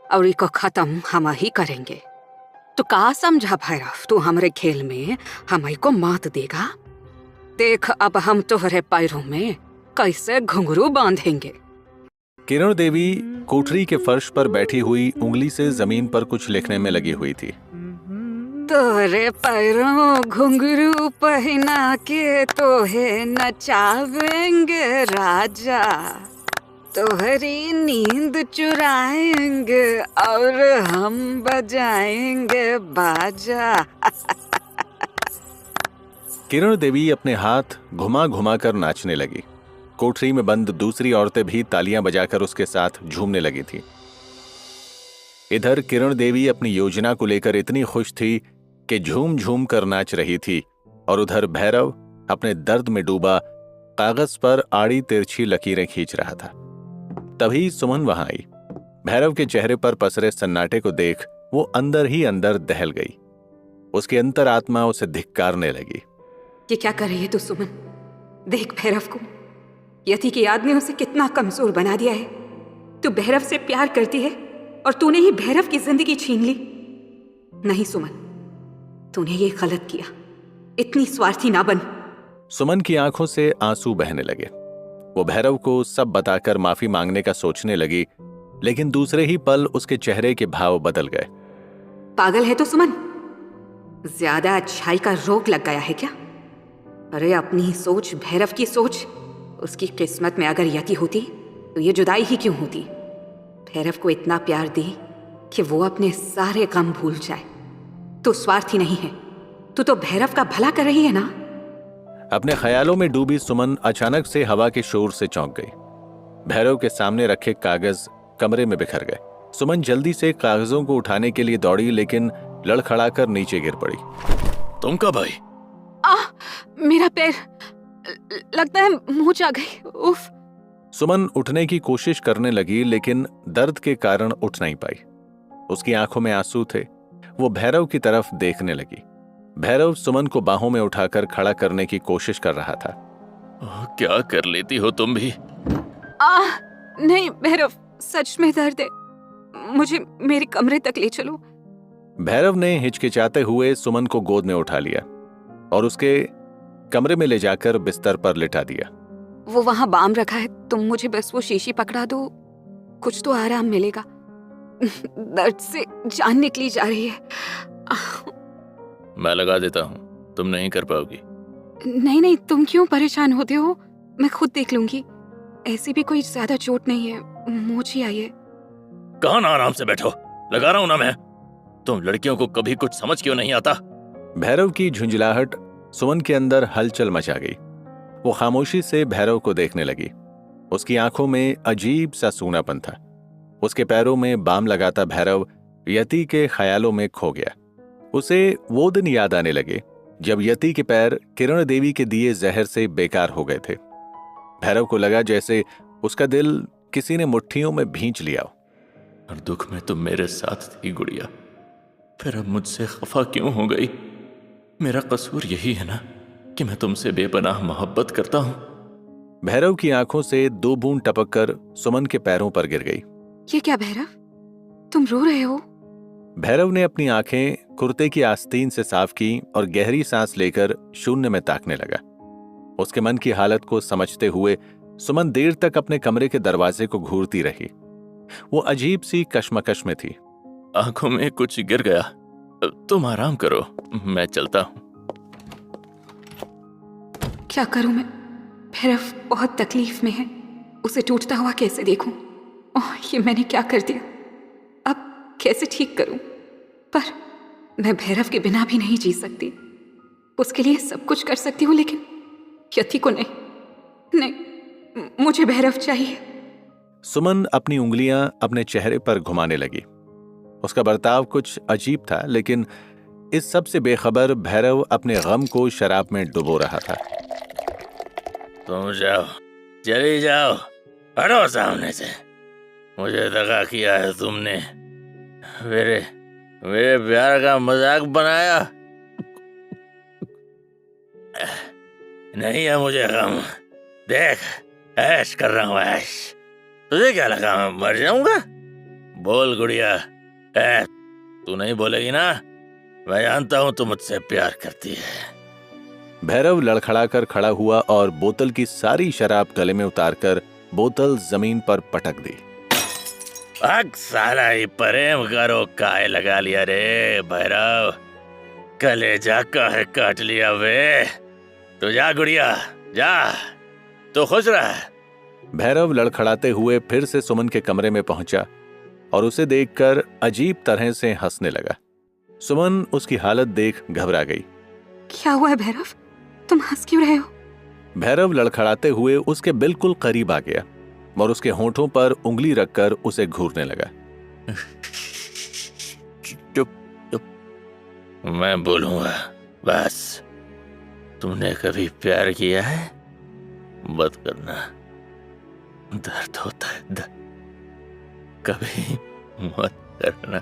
और इको खत्म हम ही करेंगे। तो का समझा भैरव, तू हमारे खेल में हमारी को मात देगा? देख अब हम तोहरे पैरों में कैसे घुंघरू बांधेंगे। किरण देवी कोठरी के फर्श पर बैठी हुई उंगली से जमीन पर कुछ लिखने में लगी हुई थी। तोहरे पैरों घुंघरू पहना के तोहे नचावेंगे राजा, तोहरी नींद चुराएंगे और हम बजाएंगे बाजा। किरण देवी अपने हाथ घुमा घुमा कर नाचने लगी। कोठरी में बंद दूसरी औरतें भी तालियां बजाकर उसके साथ झूमने लगी थी। इधर किरण देवी अपनी योजना को लेकर इतनी खुश थी कि झूम झूम कर नाच रही थी, और उधर भैरव अपने दर्द में डूबा कागज पर आड़ी तिरछी लकीरें खींच रहा था। तभी सुमन वहां आई। भैरव के चेहरे पर पसरे सन्नाटे को देख वो अंदर ही अंदर दहल गई। उसकी अंतरात्मा उसे धिक्कारने लगी। ये क्या कर रही है तू सुमन? देख भैरव को, यति की याद ने उसे कितना कमजोर बना दिया है। तू भैरव से प्यार करती है और तूने ही भैरव की जिंदगी छीन ली। नहीं सुमन, तूने ये गलत किया। इतनी स्वार्थी ना बन। सुमन की आंखों से आंसू बहने लगे। वो भैरव को सब बताकर माफी मांगने का सोचने लगी, लेकिन दूसरे ही पल उसके चेहरे के भाव बदल गए। पागल है तो सुमन? ज्यादा अच्छाई का रोग लग गया है क्या? अरे अपनी सोच, भैरव की सोच। उसकी किस्मत में अगर यति होती तो ये जुदाई ही क्यों होती? भैरव को इतना प्यार दी कि वो अपने सारे गम भूल जाए। तू स्वार्थी नहीं है, तू तो भैरव का भला कर रही है ना। अपने ख्यालों में डूबी सुमन अचानक से हवा के शोर से चौंक गई। भैरव के सामने रखे कागज कमरे में बिखर गए। सुमन जल्दी से कागजों को उठाने के लिए दौड़ी, लेकिन लड़खड़ाकर नीचे गिर पड़ी। तुम कब आई? मेरा पैर, लगता है मुंह आ गई। उफ। सुमन उठने की कोशिश करने लगी, लेकिन दर्द के कारण उठ नहीं पाई। उसकी आंखों में आंसू थे। वो भैरव की तरफ देखने लगी। भैरव सुमन को बाहों में उठाकर खड़ा करने की कोशिश कर रहा था। क्या कर लेती हो तुम भी? नहीं भैरव, सच में दर्द है। मुझे मेरे कमरे तक ले चलो। भैरव ने हिचकिचाते हुए सुमन को गोद में उठा लिया और उसके कमरे में ले जाकर बिस्तर पर लिटा दिया। वो वहां बाम रखा है, तुम मुझे बस वो शीशी पकड़ा दो, कुछ तो आराम मिलेगा। दर्द से जान निकली जा रही है। मैं लगा देता हूँ, तुम नहीं कर पाओगी। नहीं नहीं, तुम क्यों परेशान होते हो? मैं खुद देख लूंगी। ऐसी भी कोई ज्यादा चोट नहीं है, मोची आई है। कहाँ ना आराम से बैठो, लगा रहा हूँ ना मैं। तुम लड़कियों को कभी कुछ समझ क्यों नहीं आता? भैरव की झुंझलाहट सुमन के अंदर हलचल मचा गई। वो खामोशी से भैरव को देखने लगी। उसकी आंखों में अजीब सा सूनापन था। उसके पैरों में बाम लगाता भैरव यति के ख्यालों में खो गया। उसे वो दिन याद आने लगे जब यति के पैर किरण देवी के दिए जहर से बेकार हो गए थे। भैरव को लगा जैसे उसका दिल किसी ने मुट्ठियों में भींच लिया हो। और दुख में तुम मेरे साथ थी गुड़िया, फिर अब मुझसे खफा क्यों हो गई? मेरा कसूर यही है ना कि मैं तुमसे बेपनाह मोहब्बत करता हूं। भैरव की आंखों से दो बूंद टपककर सुमन के पैरों पर गिर गई। ये क्या भैरव, तुम रो रहे हो? भैरव ने अपनी आंखें कुर्ते की आस्तीन से साफ की और गहरी सांस लेकर शून्य में ताकने लगा। उसके मन की हालत को समझते हुए सुमन देर तक अपने कमरे के दरवाजे को घूरती रही। वो अजीब सी कश्मकश में थी। आंखों में कुछ गिर गया, तुम आराम करो, मैं चलता हूं। क्या करूं मैं? भैरव बहुत तकलीफ में है, उसे टूटता हुआ कैसे देखूं? ओह, ये मैंने क्या कर दिया? अब कैसे ठीक करूं? पर मैं भैरव के बिना भी नहीं जी सकती। उसके लिए सब कुछ कर सकती हूँ, लेकिन यति को नहीं। नहीं, मुझे भैरव चाहिए। सुमन अपनी उंगलियां अपने चेहरे पर घुमाने लगी। उसका बर्ताव कुछ अजीब था, लेकिन इस सब से बेखबर भैरव अपने गम को शराब में डुबो रहा था। तुम जाओ, चली जाओ, हटो सामने से। मुझे दगा किया है तुमने, मेरे प्यार का मजाक बनाया। नहीं है मुझे गम, देख ऐश कर रहा हूँ ऐश। तुझे क्या लगा मैं मर जाऊंगा? बोल गुड़िया। ए, तू नहीं बोलेगी ना? मैं जानता हूँ तू मुझसे प्यार करती है। भैरव लड़खड़ाकर खड़ा हुआ और बोतल की सारी शराब गले में उतारकर बोतल जमीन पर पटक दी। अग साला ही प्रेम करो काहे लगा लिया रे भैरव, कलेजा काहे काट लिया वे। तो जा गुड़िया जा, तो खुश रह। भैरव लड़खड़ाते हुए फिर से सुमन के कमरे में पहुंचा और उसे देखकर अजीब तरह से हंसने लगा। सुमन उसकी हालत देख घबरा गई। क्या हुआ है भैरव, तुम हंस क्यों रहे हो? भैरव लड़खड़ाते हुए उसके बिल्कुल करीब आ गया और उसके होठों पर उंगली रखकर उसे घूरने लगा। चुप चुप, मैं बोलूंगा बस। तुमने कभी प्यार किया है? मत करना, दर्द होता है। कभी मत करना।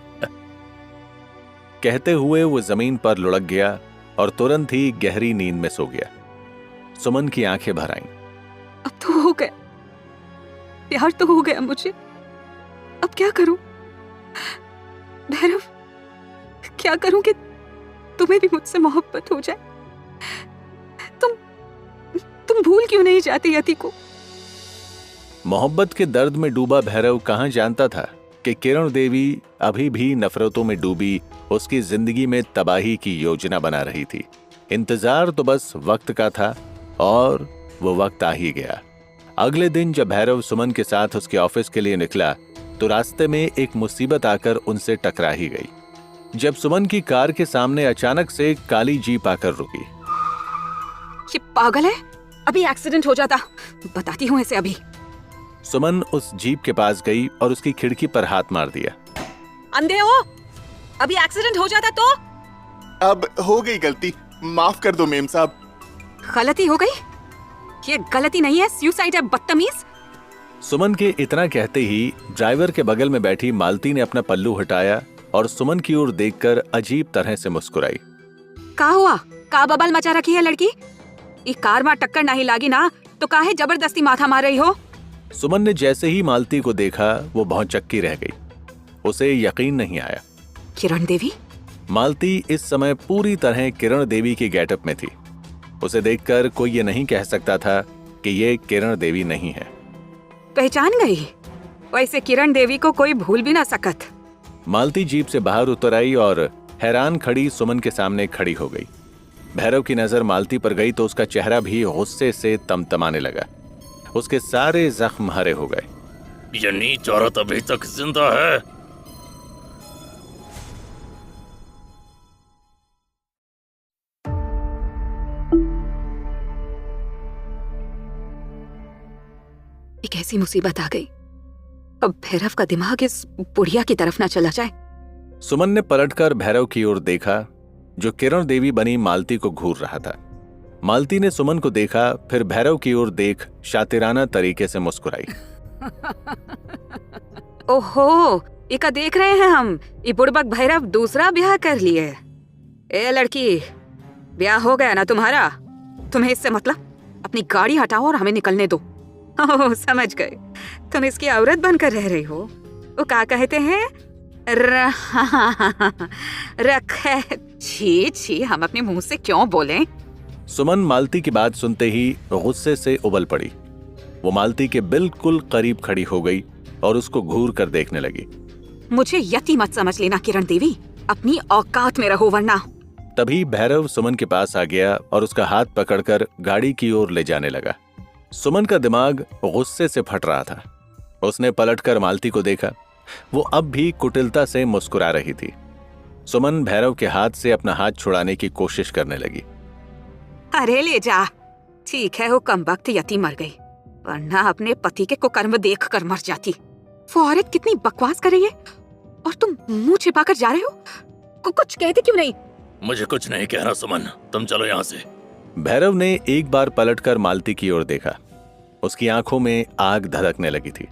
कहते हुए वो जमीन पर लुढ़क गया और तुरंत ही गहरी नींद में सो गया। सुमन की आंखें भर आईं। अब तो हो गया, प्यार तो हो गया मुझे, अब क्या करूं? भैरव, क्या करूं कि तुम्हें भी मुझसे मोहब्बत हो जाए? तुम भूल क्यों नहीं जाती यति को? मोहब्बत के दर्द में डूबा भैरव कहां जानता था कि किरण देवी अभी भी नफरतों में डूबी उसकी जिंदगी में तबाही की योजना बना रही थी। इंतजार तो बस वक्त का था और वो वक्त आ ही गया। अगले दिन जब भैरव सुमन के साथ उसके ऑफिस के लिए निकला तो रास्ते में एक मुसीबत आकर उनसे टकरा ही गई। जब सुमन की कार के सामने अचानक से काली जीप आकर रुकी। ये पागल है, अभी एक्सीडेंट हो जाता, बताती हूँ इसे अभी। सुमन उस जीप के पास गई और उसकी खिड़की पर हाथ मार दिया। अंधे हो? अभी एक्सीडेंट हो जाता तो? अब हो गई गलती, माफ कर दो मेम साहब। गलती हो गई? ये गलती नहीं है, सुसाइड है, बदतमीज। सुमन के इतना कहते ही ड्राइवर के बगल में बैठी मालती ने अपना पल्लू हटाया और सुमन की ओर देखकर अजीब तरह से मुस्कुराई। का हुआ? का बबल मचा रखी है लड़की? ये कार में टक्कर नहीं लागी ना तो काहे जबरदस्ती माथा मार रही हो? सुमन ने जैसे ही मालती को देखा वो भौचक्की रह गई। उसे यकीन नहीं आया। किरण देवी? मालती इस समय पूरी तरह किरण देवी की गेटअप में थी। उसे देखकर कोई ये नहीं कह सकता था कि ये किरण देवी नहीं है। पहचान गई? वैसे किरण देवी को कोई भूल भी ना सकत। मालती जीप से बाहर उतर आई और हैरान खड़ी सुमन के सामने खड़ी हो गई। भैरव की नजर मालती पर गई तो उसका चेहरा भी गुस्से से तमतमाने लगा। उसके सारे जख्म हरे हो गए। ये नीच औरत अभी तक जिंदा है। एक ऐसी मुसीबत आ गई, अब भैरव का दिमाग इस बुढ़िया की तरफ ना चला जाए। सुमन ने पलटकर भैरव की ओर देखा जो किरण देवी बनी मालती को घूर रहा था। मालती ने सुमन को देखा, फिर भैरव की ओर देख शातिराना तरीके से मुस्कुराई। ओहो, इका देख रहे हैं हम, ये बुड़बक भैरव दूसरा ब्याह कर लिए। ए लड़की, ब्याह हो गया ना तुम्हारा? तुम्हें इससे मतलब? अपनी गाड़ी हटाओ और हमें निकलने दो। ओह, समझ गए, तुम इसकी औरत बनकर रह रही हो। वो क्या कहते हैं? रखे। छी छी, हम अपने मुंह से क्यों बोलें? सुमन मालती की बात सुनते ही गुस्से से उबल पड़ी। वो मालती के बिल्कुल करीब खड़ी हो गई और उसको घूर कर देखने लगी। मुझे यति मत समझ लेना किरण देवी, अपनी औकात में रहो वरना। तभी भैरव सुमन के पास आ गया और उसका हाथ पकड़कर गाड़ी की ओर ले जाने लगा। सुमन का दिमाग गुस्से से फट रहा था। उसने पलटकर मालती को देखा, वो अब भी कुटिलता से मुस्कुरा रही थी। सुमन भैरव के हाथ से अपना हाथ छुड़ाने की कोशिश करने लगी। अरे ले जा, ठीक है, वो कमबख्त यती मर गई, वरना अपने पति के कुकर्म देख कर मर जाती। वो औरत कितनी बकवास कर रही है और तुम मुंह छिपाकर जा रहे हो। कुछ कहते क्यों नहीं? मुझे कुछ नहीं कहना सुमन, तुम चलो यहाँ से। भैरव ने एक बार पलटकर मालती की ओर देखा। उसकी आंखों में आग धधकने लगी थी।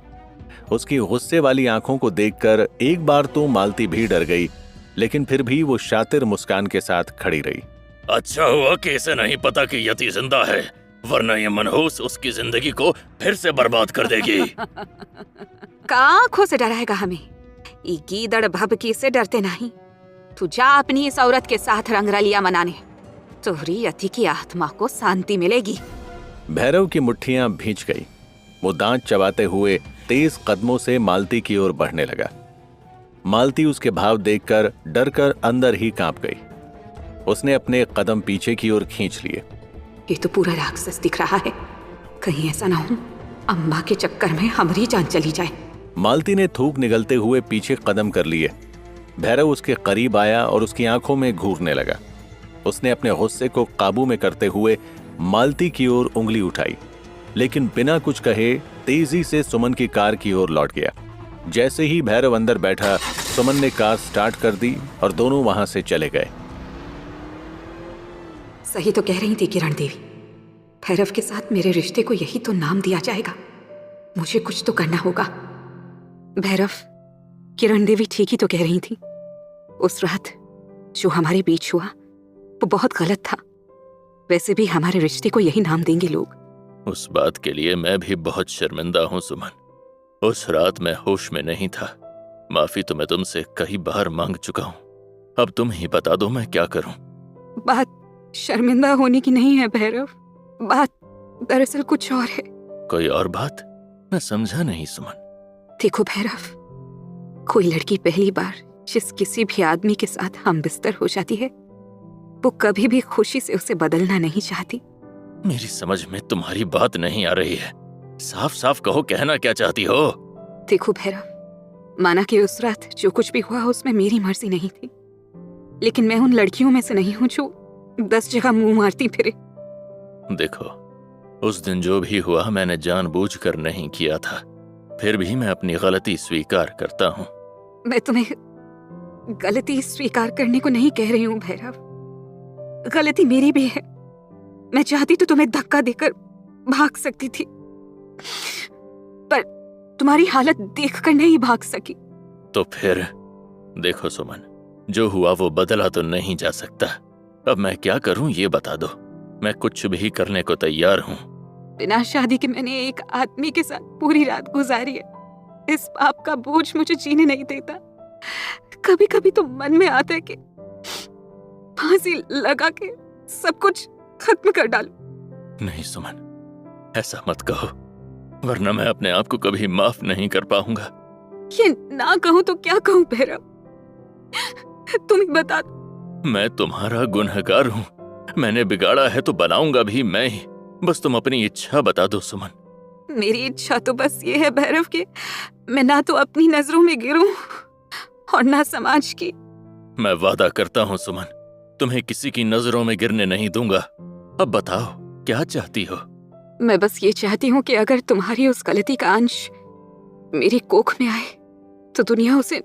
उसकी गुस्से वाली आंखों को देखकर एक बार तो मालती भी डर गई, लेकिन फिर भी वो शातिर मुस्कान के साथ खड़ी रही। अच्छा हुआ कि इसे नहीं पता कि यति जिंदा है, वरना ये मनहूस उसकी जिंदगी को फिर से बर्बाद कर देगी। का आंखों से डराएगा हमें? ई गीदड़ भभकी से डरते नहीं। तू जा अपनी इस औरत के साथ रंगरलिया मनाने, तोहरी यति की आत्मा को शांति मिलेगी। भैरव की मुट्ठियां भींच गई। वो दांत चबाते हुए तेज कदमों से मालती की ओर बढ़ने लगा। मालती उसके भाव देखकर डरकर अंदर ही कांप गई। उसने अपने कदम पीछे की ओर खींच लिए। ये तो पूरा राक्षस दिख रहा है, कहीं ऐसा ना हो अम्मा के चक्कर में हमारी जान चली जाए। मालती ने थूक निगलते हुए पीछे कदम कर लिए। भैरव उसके करीब आया और उसकी आंखों में घूरने लगा। उसने अपने गुस्से को काबू में करते हुए मालती की ओर उंगली उठाई, लेकिन बिना कुछ कहे तेजी से सुमन की कार की ओर लौट गया। जैसे ही भैरव अंदर बैठा, सुमन ने कार स्टार्ट कर दी और दोनों वहां से चले गए। सही तो कह रही थी किरण देवी, भैरव के साथ मेरे रिश्ते को यही तो नाम दिया जाएगा। मुझे कुछ तो करना होगा। भैरव, किरण देवी ठीक ही तो कह रही थी। उस रात जो हमारे बीच हुआ वो बहुत गलत था। वैसे भी हमारे रिश्ते को यही नाम देंगे लोग। उस बात के लिए मैं भी बहुत शर्मिंदा हूँ सुमन। उस रात मैं होश में नहीं था। माफी तो मैं तुमसे कई बार मांग चुका हूँ। अब तुम ही बता दो मैं क्या करूँ। बात शर्मिंदा होने की नहीं है भैरव, बात दरअसल कुछ और है। कोई और बात? मैं समझा नहीं सुमन। देखो भैरव, कोई लड़की पहली बार जिस किसी भी आदमी के साथ हम बिस्तर हो जाती है, वो कभी भी खुशी से उसे बदलना नहीं चाहती। मेरी समझ में तुम्हारी बात नहीं आ रही है। साफ साफ कहो, कहना क्या चाहती हो? देखो भैरव, माना कि उस रात जो कुछ भी हुआ उसमें मेरी मर्जी नहीं थी, लेकिन मैं उन लड़कियों में से नहीं हूं जो 10 जगह मुंह मारती फिरे। देखो, उस दिन जो भी हुआ मैंने जानबूझकर नहीं किया था। फिर भी मैं अपनी गलती स्वीकार करता हूँ। मैं तुम्हें गलती स्वीकार करने को नहीं कह रही हूँ भैरव, गलती मेरी भी है। मैं चाहती तो तुम्हें धक्का देकर भाग सकती थी, पर तुम्हारी हालत देखकर नहीं भाग सकी। तो फिर देखो सुमन, जो हुआ वो बदला तो नहीं जा सकता। अब मैं क्या करूं ये बता दो। मैं कुछ भी करने को तैयार हूं। बिना शादी के मैंने एक आदमी के साथ पूरी रात गुजारी है। इस पाप का बोझ मुझे जीने नहीं देता। कभी कभी तो मन में आता है कि फांसी लगा के सब कुछ खत्म कर डालूं। नहीं सुमन, ऐसा मत कहो, वरना मैं अपने आप को कभी माफ नहीं कर पाऊंगा। ये ना कहूं तो क्या कहूं भैरव, तुम ही बता दो। मैं तुम्हारा गुनहगार हूं। मैंने बिगाड़ा है तो बनाऊंगा भी मैं ही। बस तुम अपनी इच्छा बता दो सुमन। मेरी इच्छा तो बस ये है भैरव कि मैं ना तो अपनी नजरों में गिरूं और ना समाज की। मैं वादा करता हूं सुमन, तुम्हें किसी की नजरों में गिरने नहीं दूंगा। अब बताओ क्या चाहती हो? मैं बस ये चाहती हूँ कि अगर तुम्हारी उस गलती का अंश मेरी कोख में आए तो दुनिया उसे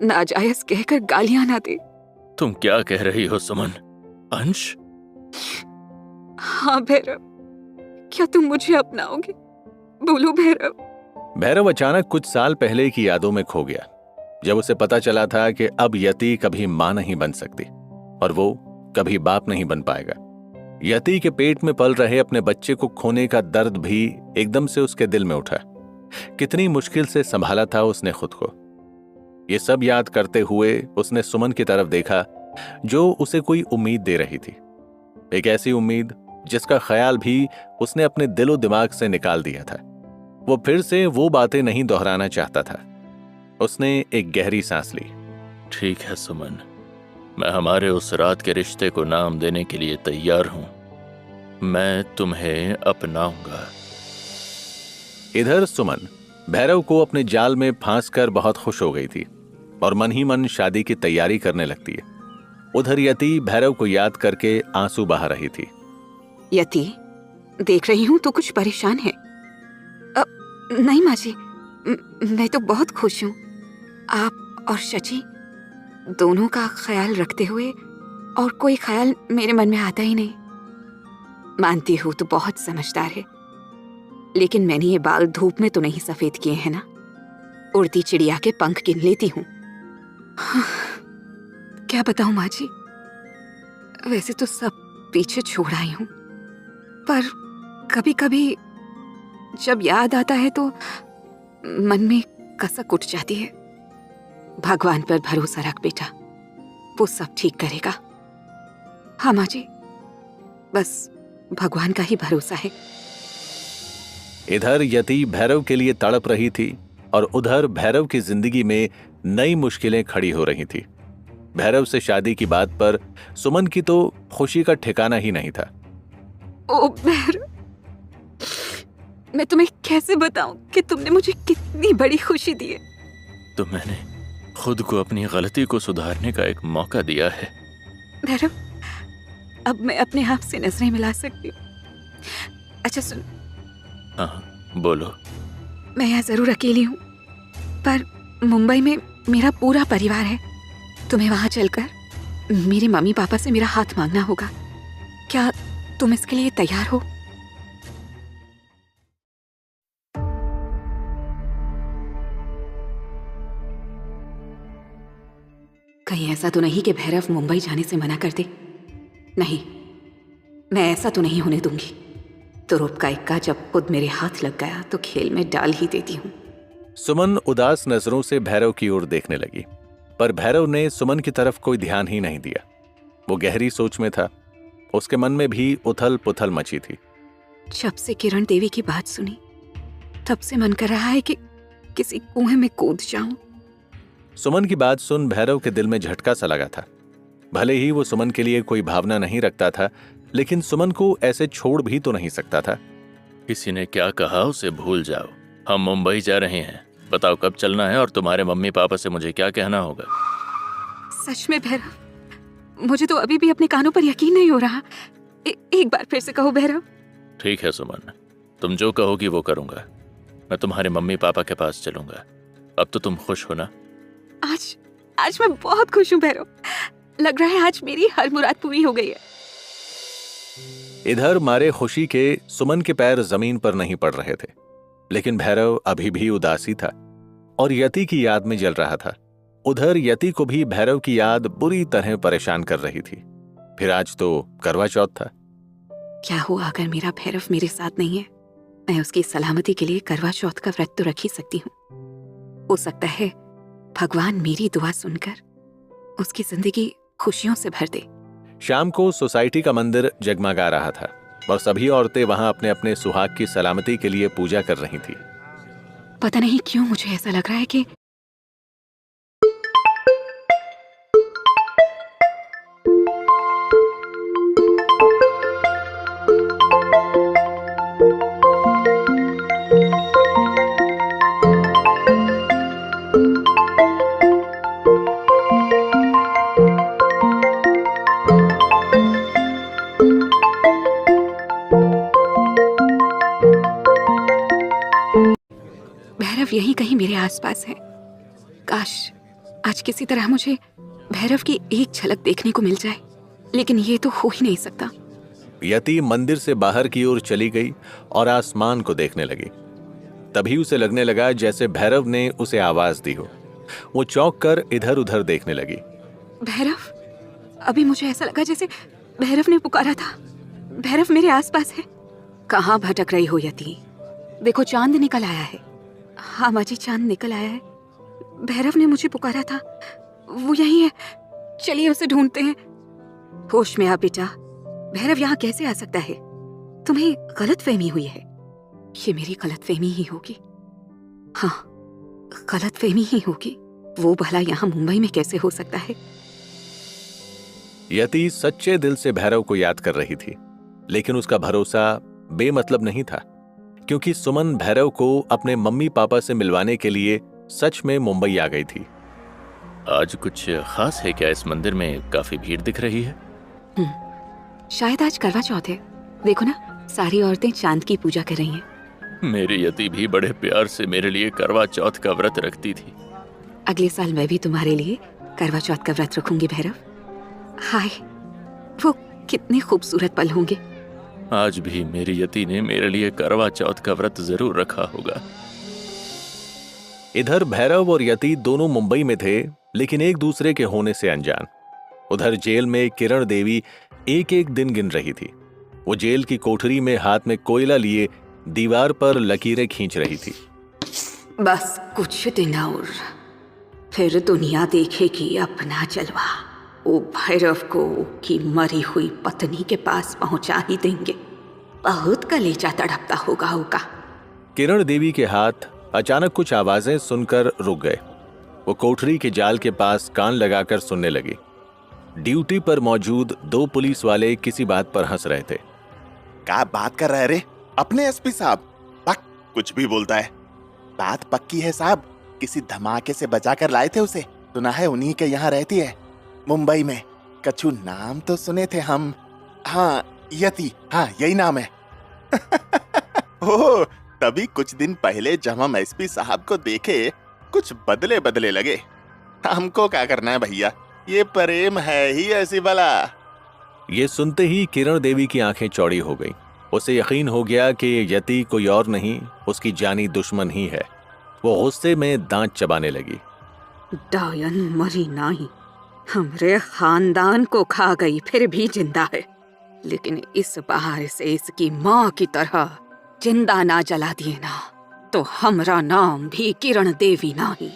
नाजायज कहकर गालियां ना दे। तुम क्या कह रही हो सुमन? अंश? हाँ भैरव, क्या तुम मुझे अपनाओगे? बोलो भैरव। भैरव अचानक कुछ साल पहले की यादों में खो गया, जब उसे पता चला था कि अब यति कभी मां नहीं बन सकती और वो कभी बाप नहीं बन पाएगा। यति के पेट में पल रहे अपने बच्चे को खोने का दर्द भी एकदम से उसके दिल में उठा। कितनी मुश्किल से संभाला था उसने खुद को। ये सब याद करते हुए उसने सुमन की तरफ देखा, जो उसे कोई उम्मीद दे रही थी। एक ऐसी उम्मीद जिसका ख्याल भी उसने अपने दिलो दिमाग से निकाल दिया था। वो फिर से वो बातें नहीं दोहराना चाहता था। उसने एक गहरी सांस ली। ठीक है सुमन, मैं हमारे उस रात के रिश्ते को नाम देने के लिए तैयार हूं। मैं तुम्हें अपनाऊंगा। इधर सुमन भैरव को अपने जाल में फांस कर बहुत खुश हो गई थी और मन ही मन शादी की तैयारी करने लगती है। उधर यति भैरव को याद करके आंसू बहा रही थी। यति, देख रही हूँ तो कुछ परेशान है। नहीं माँ जी, मैं तो बहुत खुश हूँ। आप और शची दोनों का ख्याल रखते हुए और कोई ख्याल मेरे मन में आता ही नहीं। मानती हूँ तो बहुत समझदार है, लेकिन मैंने ये बाल धूप में तो नहीं सफेद किए हैं ना। उड़ती चिड़िया के पंख गिन लेती हूँ। क्या बताऊं माँ जी, वैसे तो सब पीछे छोड़ आई हूँ, पर कभी कभी जब याद आता है तो मन में कसक उठ जाती है। भगवान पर भरोसा रख बेटा, वो सब ठीक करेगा। हाँ माँ जी, बस भगवान का ही भरोसा है। इधर यति भैरव के लिए तड़प रही थी और उधर भैरव की जिंदगी में नई मुश्किलें खड़ी हो रही थी। भैरव से शादी की बात पर सुमन की तो खुशी का ठिकाना ही नहीं था। ओ भैरव, मैं तुम्हें कैसे बताऊं कि तुमने मुझे कितनी बड़ी खुशी दी है। तो मैंने खुद को अपनी गलती को सुधारने का एक मौका दिया है। भैरव, अब मैं अपने आप से नजरें मिला सकती हूँ। अच्छा सुन, हाँ बोलो। मैं यहाँ जरूर अकेली हूँ, पर मुंबई में मेरा पूरा परिवार है। तुम्हें वहां चलकर मेरे मम्मी पापा से मेरा हाथ मांगना होगा। क्या तुम इसके लिए तैयार हो? कहीं ऐसा तो नहीं कि भैरव मुंबई जाने से मना कर दे? नहीं, मैं ऐसा तो नहीं होने दूंगी। तुरुप का इक्का जब खुद मेरे हाथ लग गया तो खेल में डाल ही देती हूँ। सुमन उदास नजरों से भैरव की ओर देखने लगी, पर भैरव ने सुमन की तरफ कोई ध्यान ही नहीं दिया। वो गहरी सोच में था। उसके मन में भी उथल पुथल मची थी। जब से किरण देवी की बात सुनी, तब से मन कर रहा है कि किसी कुएं में कूद जाऊं। सुमन की बात सुन भैरव के दिल में झटका सा लगा था। भले ही वो सुमन के लिए कोई भावना नहीं रखता था, लेकिन सुमन को ऐसे छोड़ भी तो नहीं सकता था। किसी ने क्या कहा उसे भूल जाओ। हम मुंबई जा रहे हैं, बताओ कब चलना है और तुम्हारे मम्मी पापा से मुझे क्या कहना होगा। सच में भैरव, मुझे तो अभी भी अपने कानों पर यकीन नहीं हो रहा। एक बार फिर से कहो भैरव। ठीक है सुमन, तुम जो कहोगी वो करूंगा। मैं तुम्हारे मम्मी पापा के पास चलूंगा। अब तो तुम खुश हो ना? आज मैं बहुत खुश हूँ भैरव। लग रहा है आज मेरी हर मुराद पूरी हो गई है। इधर मारे खुशी के सुमन के पैर जमीन पर नहीं पड़ रहे थे, लेकिन भैरव अभी भी उदासी था और यति की याद में जल रहा था। उधर यति को भी भैरव की याद बुरी तरह परेशान कर रही थी। फिर आज तो करवा चौथ था। क्या हुआ अगर मेरा भैरव मेरे साथ नहीं है? मैं उसकी सलामती के लिए करवा चौथ का व्रत तो रख ही सकती हूँ। हो सकता है भगवान मेरी दुआ सुनकर उसकी जिंदगी खुशियों से भर दे। शाम को सोसाइटी का मंदिर जगमगा रहा था और सभी औरतें वहां अपने अपने सुहाग की सलामती के लिए पूजा कर रही थी। पता नहीं क्यों मुझे ऐसा लग रहा है कि भैरव यहीं कहीं मेरे आसपास है। काश आज किसी तरह मुझे भैरव की एक झलक देखने को मिल जाए, लेकिन ये तो हो ही नहीं सकता। यति मंदिर से बाहर की ओर चली गई और आसमान को देखने लगी। तभी उसे लगने लगा जैसे भैरव ने उसे आवाज दी हो। वो चौंक कर इधर उधर देखने लगी। भैरव, अभी मुझे ऐसा लगा जैसे भैरव ने पुकारा था। भैरव मेरे आसपास है। कहाँ भटक रही हो यति? देखो चांद निकल आया है। हाँ माँ जी, चांद निकल आया है। भैरव ने मुझे पुकारा था, वो यही है। चलिए उसे ढूंढते हैं। होश में आ बेटा, भैरव यहाँ कैसे आ सकता है? तुम्हें गलतफहमी हुई है। ये मेरी गलतफहमी ही होगी। हाँ, गलतफहमी ही होगी। वो भला यहाँ मुंबई में कैसे हो सकता है? यति सच्चे दिल से भैरव को याद कर रही थी, लेकिन उसका भरोसा बेमतलब नहीं था, क्योंकि सुमन भैरव को अपने मम्मी पापा से मिलवाने के लिए सच में मुंबई आ गई थी। आज कुछ खास है क्या? इस मंदिर में काफी भीड़ दिख रही है। शायद आज करवा चौथ है। देखो ना, सारी औरतें चांद की पूजा कर रही हैं। मेरी यति भी बड़े प्यार से मेरे लिए करवा चौथ का व्रत रखती थी। अगले साल मैं भी तुम्हारे लिए करवा चौथ का व्रत रखूंगी भैरव। हाय, वो कितने खूबसूरत पल होंगे। आज भी मेरी यति ने मेरे लिए करवा चौथ का व्रत जरूर रखा होगा। इधर भैरव और यति दोनों मुंबई में थे, लेकिन एक दूसरे के होने से अनजान। उधर जेल में किरण देवी एक एक दिन गिन रही थी। वो जेल की कोठरी में हाथ में कोयला लिए दीवार पर लकीरें खींच रही थी। बस कुछ दिन और, फिर दुनिया देखेगी अपना जलवा। वो भैरव को की मरी हुई पत्नी के पास पहुंचा ही देंगे। बहुत कलेजा तड़पता होगा होगा। किरण देवी के हाथ अचानक कुछ आवाजें सुनकर रुक गए। वो कोठरी के जाल के पास कान लगाकर सुनने लगी। ड्यूटी पर मौजूद 2 पुलिस वाले किसी बात पर हंस रहे थे। क्या बात कर रहे रे? अपने एसपी साहब पक कुछ भी बोलता है। बात पक्की है साहब, किसी धमाके से बचा कर लाए थे उसे। सुना है उन्हीं के यहाँ रहती है, मुंबई में। कछु नाम तो सुने थे हम। हाँ यति, हाँ यही नाम है। ओह, तभी कुछ दिन पहले जब हम एसपी साहब को देखे कुछ बदले बदले लगे। हमको क्या करना है भैया, ये प्रेम है ही ऐसी बला। ये सुनते ही किरण देवी की आंखें चौड़ी हो गईं। उसे यकीन हो गया कि यति कोई और नहीं, उसकी जानी दुश्मन ही है। वो गुस्से में दांत चबाने लगी। डायन मरी नहीं, हमरे खानदान को खा गई फिर भी जिंदा है। लेकिन इस बार से इसकी माँ की तरह जिंदा ना जला दिए ना, तो हमरा नाम भी किरण देवी नहीं।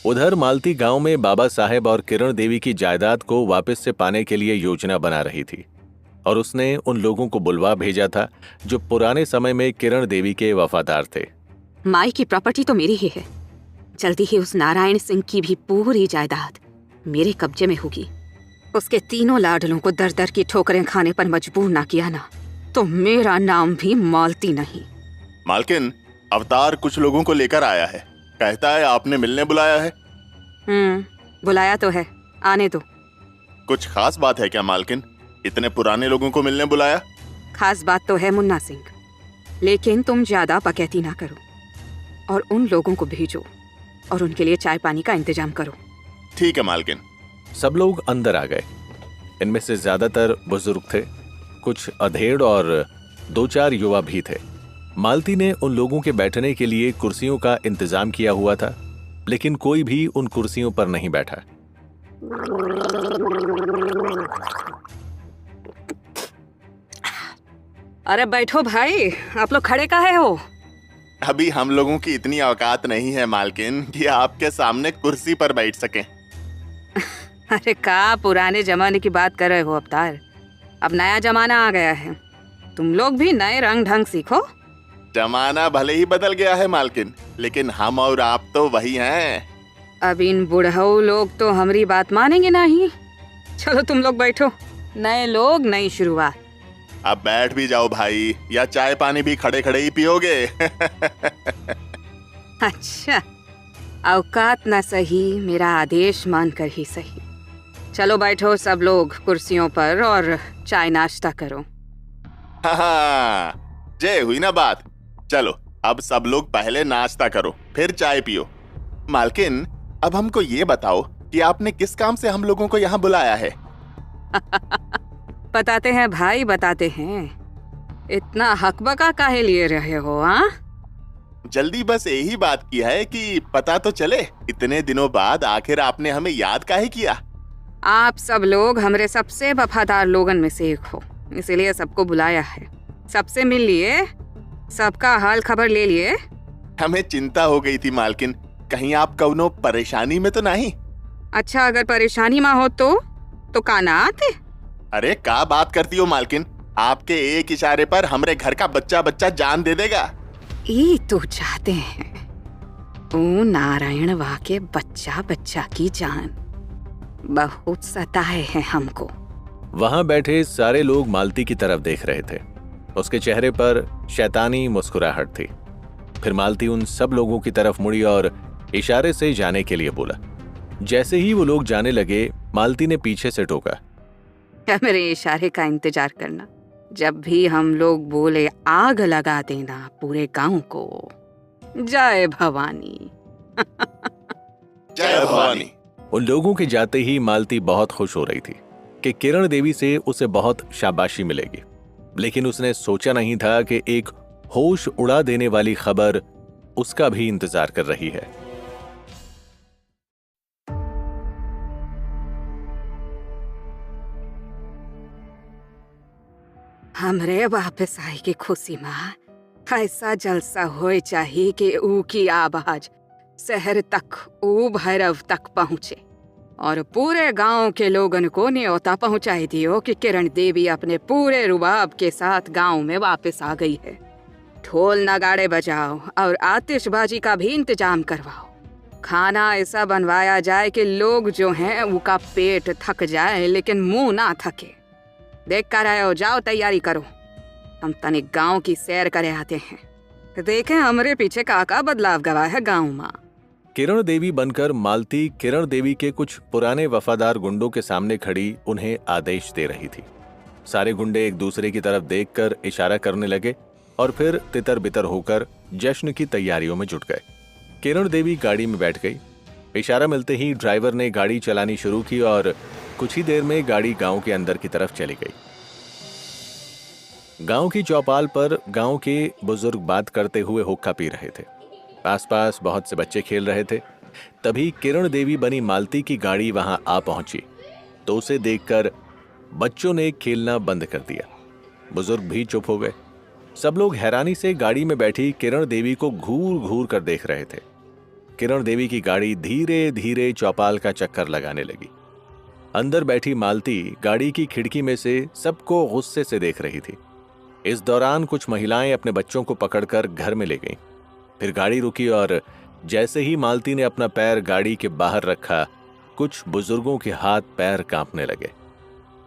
उधर मालती गांव में बाबा साहेब और किरण देवी की जायदाद को वापस से पाने के लिए योजना बना रही थी, और उसने उन लोगों को बुलवा भेजा था जो पुराने समय में किरण देवी के वफादार थे। माई की प्रॉपर्टी तो मेरी ही है। जल्दी ही उस नारायण सिंह की भी पूरी जायदाद मेरे कब्जे में होगी। उसके तीनों लाडलों को दर दर की ठोकरें खाने पर मजबूर ना किया ना, तो मेरा नाम भी मालती नहीं। मालकिन, अवतार कुछ लोगों को लेकर आया है। कहता है आपने मिलने बुलाया है। बुलाया तो है, आने दो। कुछ खास बात है क्या मालकिन? इतने पुराने लोगों को मिलने बुलाया? खास बात तो है मुन्ना सिंह, लेकिन तुम ज्यादा बकैती ना करो और उन लोगों को भेजो और उनके लिए चाय पानी का इंतजाम करो। ठीक है मालकिन। सब लोग अंदर आ गए। इनमें से ज्यादातर बुजुर्ग थे, कुछ अधेड़ और 2-4 युवा भी थे। मालती ने उन लोगों के बैठने के लिए कुर्सियों का इंतजाम किया हुआ था, लेकिन कोई भी उन कुर्सियों पर नहीं बैठा। अरे बैठो भाई, आप लोग खड़े काहे हो? अभी हम लोगों की इतनी औकात नहीं है मालकिन कि आपके सामने कुर्सी पर बैठ सकें। अरे का पुराने जमाने की बात कर रहे हो अवतार? अब नया जमाना आ गया है, तुम लोग भी नए रंग ढंग सीखो। जमाना भले ही बदल गया है मालकिन, लेकिन हम और आप तो वही हैं। अब इन बुढ़ऊ लोग तो हमारी बात मानेंगे नहीं। चलो तुम लोग बैठो, नए लोग नई शुरुआत। अब बैठ भी जाओ भाई, या चाय पानी भी खड़े खड़े ही पियोगे? अच्छा, औकात ना सही, मेरा आदेश मानकर ही सही। चलो बैठो सब लोग कुर्सियों पर और चाय नाश्ता करो। हाँ, जय हुई ना बात। चलो अब सब लोग पहले नाश्ता करो, फिर चाय पियो। मालकिन, अब हमको ये बताओ कि आपने किस काम से हम लोगों को यहाँ बुलाया है? बताते हैं भाई, बताते हैं। इतना हकबका काहे लिए रहे हो? हाँ, जल्दी बस यही बात की है कि पता तो चले। इतने दिनों बाद आखिर आपने हमें याद काहे किया? आप सब लोग हमारे सबसे वफादार लोगन में से एक हो, इसीलिए सबको बुलाया है। सबसे मिल लिए, सबका हाल खबर ले लिए। हमें चिंता हो गई थी मालकिन, कहीं आप कौनो परेशानी में तो नहीं? अच्छा, अगर परेशानी में हो तो काना आते। अरे क्या बात करती हो मालकिन, आपके एक इशारे पर हमरे घर का बच्चा बच्चा जान दे देगा। ये तो चाहते हैं ओ नारायण वाह के बच्चा बच्चा की जान, बहुत सताए हैं हमको। वहां बैठे सारे लोग मालती की तरफ देख रहे थे। उसके चेहरे पर शैतानी मुस्कुराहट थी। फिर मालती उन सब लोगों की तरफ मुड़ी और इशारे से जाने के लिए बोला। जैसे ही वो लोग जाने लगे, मालती ने पीछे से टोका, मेरे इशारे का इंतजार करना। जब भी हम लोग बोले आग लगा देना पूरे गांव को। जय भवानी। जय भवानी। उन लोगों के जाते ही मालती बहुत खुश हो रही थी कि किरण देवी से उसे बहुत शाबाशी मिलेगी, लेकिन उसने सोचा नहीं था कि एक होश उड़ा देने वाली खबर उसका भी इंतजार कर रही है। हमरे वापस आई की खुशी में ऐसा जलसा होए चाहिए कि ऊ की आवाज शहर तक वो भैरव तक पहुँचे और पूरे गांव के लोगन को न्योता पहुंचाई दियो कि किरण देवी अपने पूरे रुबाब के साथ गांव में वापस आ गई है। ढोल नगाड़े बजाओ और आतिशबाजी का भी इंतजाम करवाओ। खाना ऐसा बनवाया जाए कि लोग जो हैं उनका पेट थक जाए लेकिन मुंह ना थके। देख कर आए हो, जाओ तैयारी करो। हम तनिक गांव की सैर करे आते हैं, देखें हमारे पीछे का बदलाव गवा है गांव में। किरण देवी बनकर मालती किरण देवी के कुछ पुराने वफादार गुंडों के सामने खड़ी उन्हें आदेश दे रही थी। सारे गुंडे एक दूसरे की तरफ देखकर इशारा करने लगे और फिर तितर बितर होकर जश्न की तैयारियों में जुट गए। किरण देवी गाड़ी में बैठ गई। इशारा मिलते ही ड्राइवर ने गाड़ी चलानी शुरू की और कुछ ही देर में गाड़ी गांव के अंदर की तरफ चली गई। गांव की चौपाल पर गांव के बुजुर्ग बात करते हुए हुक्का पी रहे थे। आसपास बहुत से बच्चे खेल रहे थे। तभी किरण देवी बनी मालती की गाड़ी वहां आ पहुंची तो उसे देखकर बच्चों ने खेलना बंद कर दिया। बुजुर्ग भी चुप हो गए। सब लोग हैरानी से गाड़ी में बैठी किरण देवी को घूर घूर कर देख रहे थे। किरण देवी की गाड़ी धीरे धीरे चौपाल का चक्कर लगाने लगी। अंदर बैठी मालती गाड़ी की खिड़की में से सबको गुस्से से देख रही थी। इस दौरान कुछ महिलाएं अपने बच्चों को पकड़कर घर में ले गईं। फिर गाड़ी रुकी और जैसे ही मालती ने अपना पैर गाड़ी के बाहर रखा, कुछ बुजुर्गों के हाथ पैर कांपने लगे।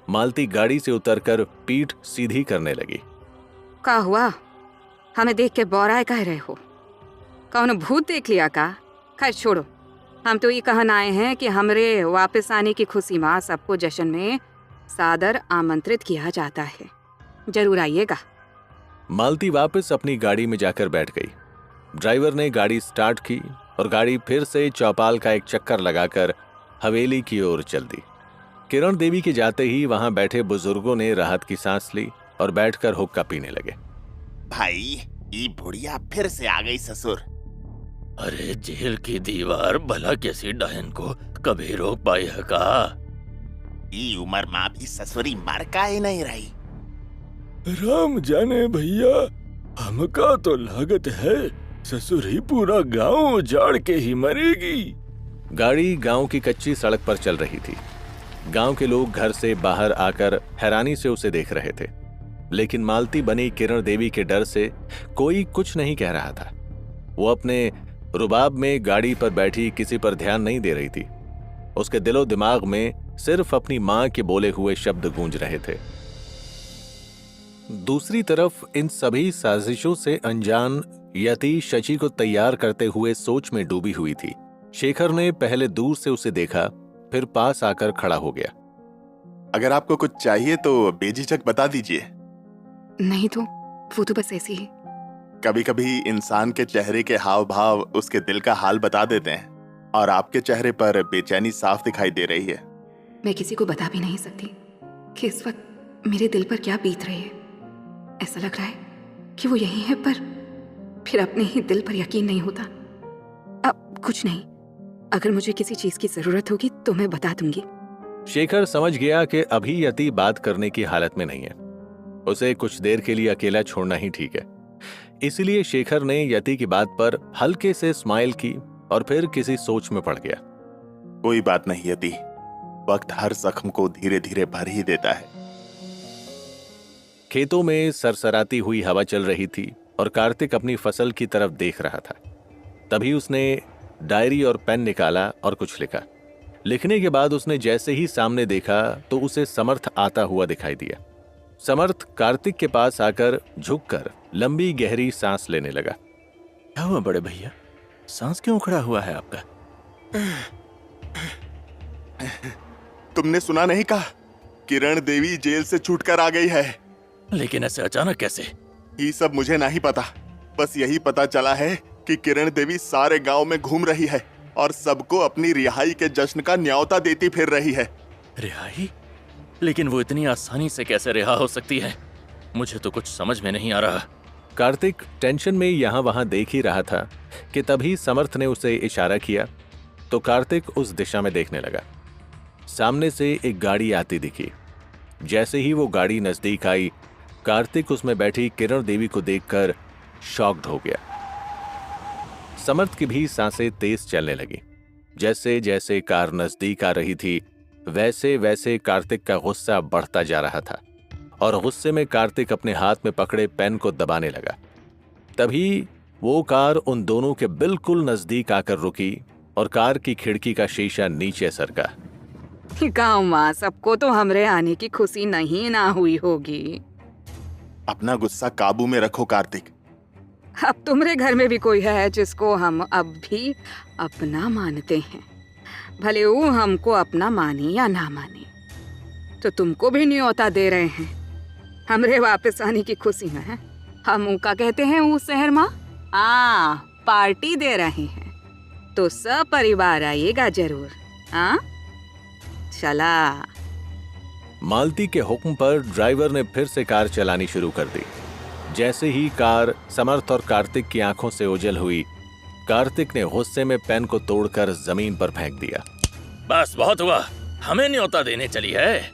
मालती गाड़ी से उतरकर पीठ सीधी करने लगी। का हुआ? हमें देख के बौराए कह रहे हो? कौन भूत देख लिया का? खैर छोड़ो, हम तो ये कहन आए हैं कि हमरे वापस आने की खुशी में सबको जश्न में सादर आमंत्रित किया जाता है। जरूर आइएगा। मालती वापस अपनी गाड़ी में जाकर बैठ गई। ड्राइवर ने गाड़ी स्टार्ट की और गाड़ी फिर से चौपाल का एक चक्कर लगाकर हवेली की ओर चल दी। किरण देवी के जाते ही वहां बैठे बुजुर्गों ने राहत की सांस ली और बैठकर हुक्का पीने लगे। भाई, ये बुढ़िया फिर से आ गई ससुर। अरे जेल की दीवार भला किसी डायन को कभी रोक पाई है का? ये उम्र माँ भी ससुरी मर का ही नहीं रही। राम जाने भैया, हमका तो लागत है ससुर ही पूरा गांव उजाड़ के ही मरेगी। गाड़ी गांव की कच्ची सड़क पर चल रही थी। गांव के लोग घर से बाहर आकर हैरानी से उसे देख रहे थे, लेकिन मालती बनी किरण देवी के डर से कोई कुछ नहीं कह रहा था। वो अपने रुबाब में गाड़ी पर बैठी किसी पर ध्यान नहीं दे रही थी। उसके दिलो दिमाग में सिर्फ अपनी मां के बोले हुए शब्द गूंज रहे थे। दूसरी तरफ इन सभी साजिशों से अनजान यति शची को तैयार करते हुए सोच में डूबी हुई थी। शेखर ने पहले दूर से उसे देखा, फिर पास आकर खड़ा हो गया। अगर आपको कुछ चाहिए तो बेझिझक बता दीजिए। नहीं तो वो तो बस ऐसे ही। कभी कभी इंसान के चेहरे के हाव भाव उसके दिल का हाल बता देते हैं, और आपके चेहरे पर बेचैनी साफ दिखाई दे रही है। मैं किसी को बता भी नहीं सकती कि इस वक्त मेरे दिल पर क्या बीत रही है। ऐसा लग रहा है कि वो यही है, पर फिर अपने ही दिल पर यकीन नहीं होता। अब कुछ नहीं, अगर मुझे किसी चीज की जरूरत होगी तो मैं बता दूंगी। शेखर समझ गया कि अभी यति बात करने की हालत में नहीं है। उसे कुछ देर के लिए अकेला छोड़ना ही ठीक है। इसलिए शेखर ने यति की बात पर हल्के से स्माइल की और फिर किसी सोच में पड़ गया। कोई बात नहीं यति, वक्त हर जख्म को धीरे धीरे भर ही देता है। खेतों में सरसराती हुई हवा चल रही थी और कार्तिक अपनी फसल की तरफ देख रहा था। तभी उसने डायरी और पेन निकाला और कुछ लिखा। लिखने के बाद उसने जैसे ही सामने देखा तो उसे समर्थ आता हुआ दिखाई दिया। समर्थ कार्तिक के पास आकर झुककर लंबी गहरी सांस लेने लगा। क्या हुआ बड़े भैया, सांस क्यों उखड़ा हुआ है आपका? तुमने सुना नहीं कहा, किरण देवी जेल से छूटकर आ गई है। लेकिन ऐसे अचानक कैसे? ये सब मुझे नहीं पता, बस यही पता चला है कि किरण देवी सारे गांव में घूम रही है और सबको अपनी रिहाई के जश्न का न्योता देती फिर रही है। रिहाई? लेकिन वो इतनी आसानी से कैसे रिहा हो सकती है? मुझे तो कुछ समझ में नहीं आ रहा। कार्तिक टेंशन में यहां वहां देख ही रहा था कि तभी समर्थ ने उसे इशारा किया तो कार्तिक उस दिशा में देखने लगा। सामने से एक गाड़ी आती दिखी। जैसे ही वो गाड़ी नजदीक आई, कार्तिक उसमें बैठी किरण देवी को देखकर शॉक्ड हो गया। समर्थ की भी सांसें तेज चलने लगी। जैसे जैसे कार नजदीक आ रही थी वैसे वैसे कार्तिक का गुस्सा बढ़ता जा रहा था और गुस्से में कार्तिक अपने हाथ में पकड़े पेन को दबाने लगा। तभी वो कार उन दोनों के बिल्कुल नजदीक आकर रुकी और कार की खिड़की का शीशा नीचे सरका। गाँव माँ सबको तो हमरे आने की खुशी नहीं ना हुई होगी। अपना गुस्सा काबू में रखो कार्तिक। अब तुम्हारे घर में भी कोई है जिसको हम अब भी अपना मानते हैं, भले वो हमको अपना माने या ना माने। तो तुमको भी न्योता दे रहे हैं हमरे वापस आने की खुशी में है। हम उनका कहते हैं वो शहर माँ पार्टी दे रहे हैं, तो सब परिवार आइएगा जरूर। हाँ चला। मालती के हुक्म पर ड्राइवर ने फिर से कार चलानी शुरू कर दी। जैसे ही कार समर्थ और कार्तिक की आंखों से ओझल हुई, कार्तिक ने गुस्से में पेन को तोड़कर जमीन पर फेंक दिया। बस बहुत हुआ, हमें न्योता देने चली है।